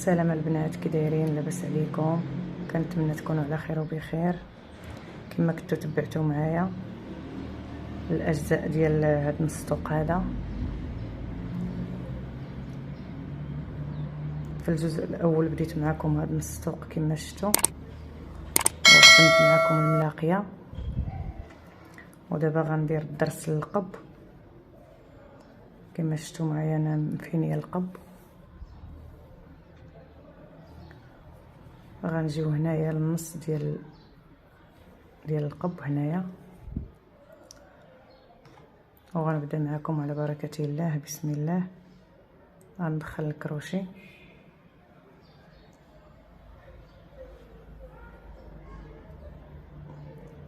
السلام البنات، كي دايرين؟ لاباس عليكم؟ كنتمنى تكونوا على خير وبخير. كما كنتو تبعتوا معايا الاجزاء ديال هاد النسطوق هذا، في الجزء الاول بديت معكم هاد النسطوق كما شفتوا، وخدمت معكم الملاقيه، ودابا غندير الدرس للقب. كما شفتوا معايا انا مفينيه القب. غنجيو هنايا للنص ديال القب هنايا، وغنبدا معكم على بركه الله. بسم الله. غندخل الكروشي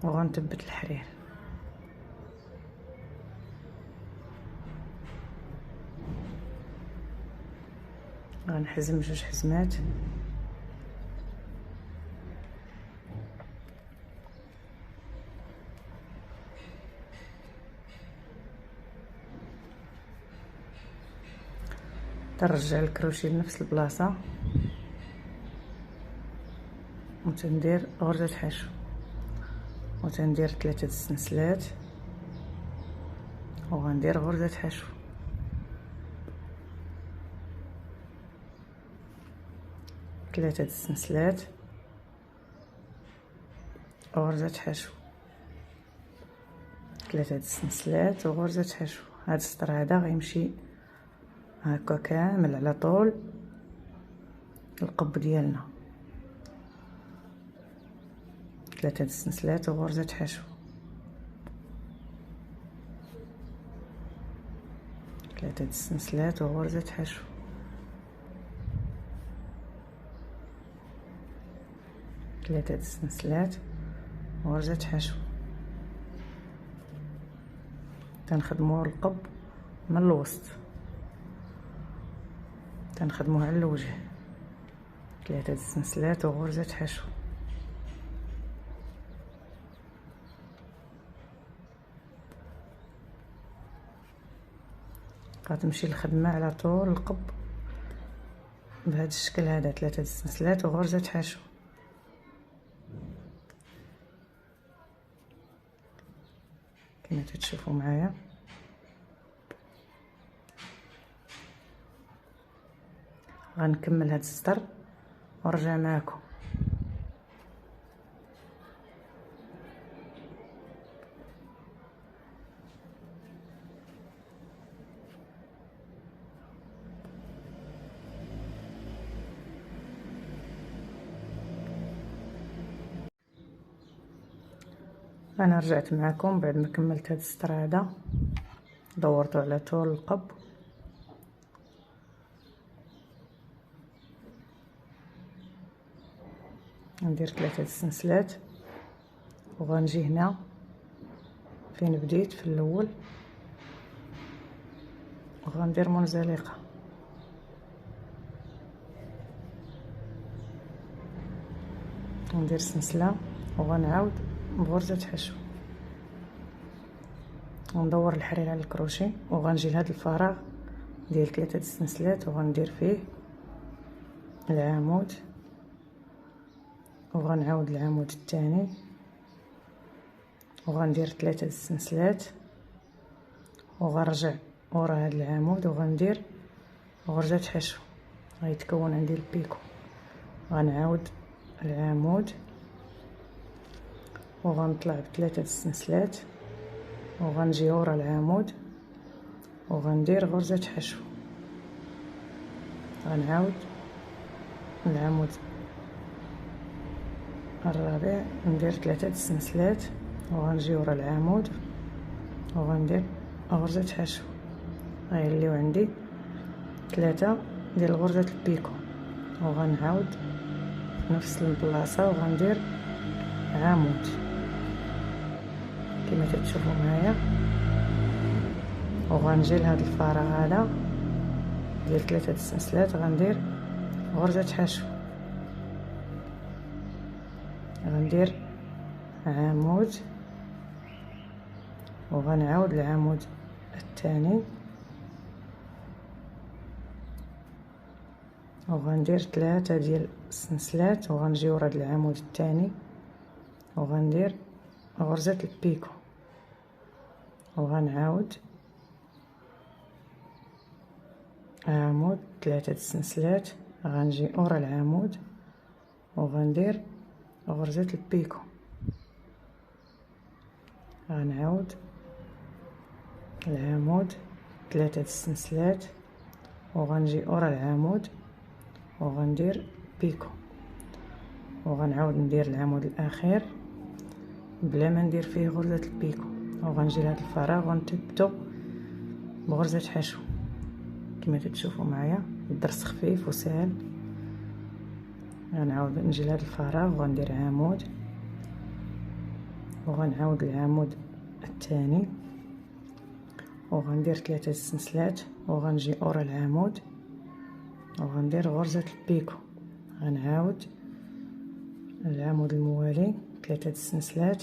وغنثبت الحرير. غنحزم 2 حزمات، ترجع الكروشي لنفس البلاصه وتندير غرزه حشو، وتندير 3 السنسلات وغندير غرزه حشو، 3 السنسلات وغرزه حشو، 3 السنسلات وغرزه حشو. هاد السطر هذا غيمشي هكا كامل على طول القب ديالنا، 3 السنسلات وغرزه حشو، 3 السنسلات وغرزه حشو، 3 السنسلات وغرزه حشو. تنخدموا القب من الوسط، تنخدموه على الوجه، 3 السنسلات وغرزه حشو. غتمشي الخدمه على طول القب بهذا الشكل هذا، 3 السنسلات وغرزه حشو. كما تشوفوا معايا غنكمل هذا السطر ونرجع معكم. انا رجعت معكم بعد ما كملت هذا السطر هذا، دورته على طول القب، ندير 3 السنسلات وغنجي هنا فين بديت في الاول وغندير منزلقه، وندير سلسله وغنعاود بغرزه حشو، وندور الحرير على الكروشي، وغنجي لهذا الفراغ ديال 3 السنسلات وغندير فيه العمود، وغنعاود العمود الثاني وغندير 3 السنسلات وغنرجع ورا هذا العمود وغندير غرزه حشو. غيتكون عندي البيكو. غنعاود العمود وغنطلع ب3 السنسلات وغنجي ورا العمود وغندير غرزه حشو. غنعاود العمود الرابع، ندير 3 السنسلات وغنجي ورا العمود وغندير غرزه حشو. غيوليو عندي 3 ديال غرزه البيكو، وغنعاود نفس البلاصه وغندير عمود كما تشوفوا معايا، وغنجي لهذا الفراغ هذا ديال 3 السنسلات غندير غرزه حشو، غندير عمود وغنعاود العمود الثاني وغندير 3 ديال السنسلات، وغنجي ورا هاد العمود الثاني وغندير غرزة البيكو، وغنعاود عمود 3 السنسلات، غنجي ورا العمود وغندير غرزة البيكو، غنعاود العمود 3 السنسلات وغنجي ورا العمود وغندير بيكو، وغنعاود ندير العمود الاخير بلا ما ندير فيه غرزة البيكو، وغنجي لهاد الفراغ ونثبتو بغرزة حشو كما تشوفوا معايا. الدرس خفيف وسهل. غنعاود نجي لهاد الفراغ وغندير عمود، وغنعاود العمود الثاني وغندير 3 السنسلات وغنجي ورا العمود وغندير غرزة البيكو، غنعاود العمود الموالي 3 السنسلات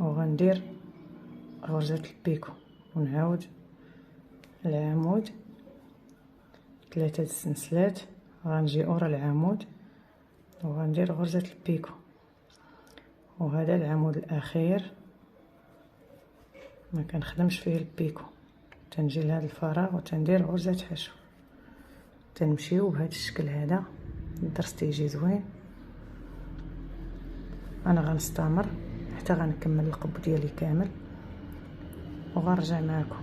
وغندير غرزة البيكو، ونعاود العمود 3 السنسلات، غنجي ورا العمود وغندير غرزة البيكو. وهذا العمود الاخير ما كنخدمش فيه البيكو، تنجي لهذا الفراغ وتندير غرزة حشو. تنمشيو بهذا الشكل هذا. الدرس تيجي زوين. انا غنستمر حتى غنكمل القب ديالي كامل وغنرجع معكم.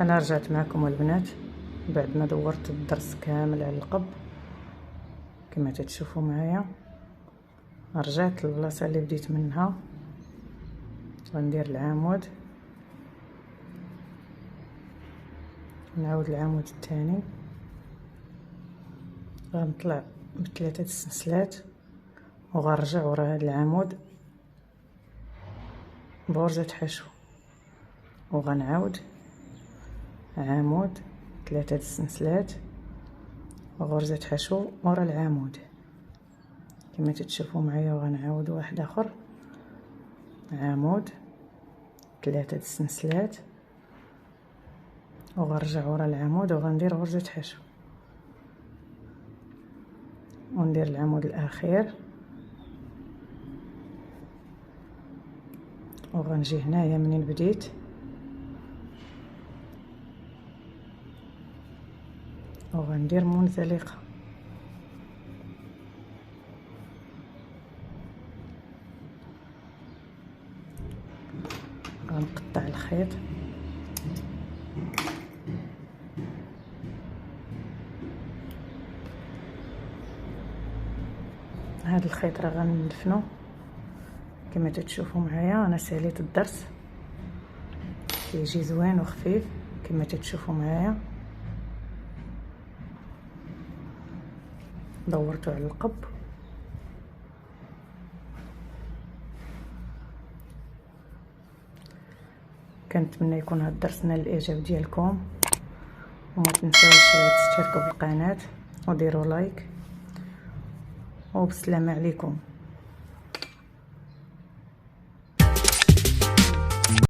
انا رجعت معكم البنات بعد ما دورت الدرس كامل على القب كما تشوفوا معايا. رجعت للبلاصه اللي بديت منها، غندير العمود، نعاود العمود الثاني، غنطلع بثلاثه السنسلات وغنرجع ورا هذا العمود بغرزة حشو، وغنعاود عمود 3 السنسلات وغرزة حشو ورا العمود كما تشوفوا معايا. وغنعاود واحد اخر، عمود 3 السنسلات وغنرجع ورا العمود وغندير غرزة حشو، وندير العمود الاخير وغنجي هنايا منين بديت وغندير منزلقة، غنقطع الخيط هذا الخيط راه غندفنو كما تشوفوا معايا. انا ساليت الدرس كيجي زوين وخفيف كما تشوفوا معايا. دورته على القب. كنتمنى يكون هذا الدرس نال الاعجاب ديالكم، وما تنساوش تشتركوا بالقناه وديروا لايك، وبالسلامه عليكم.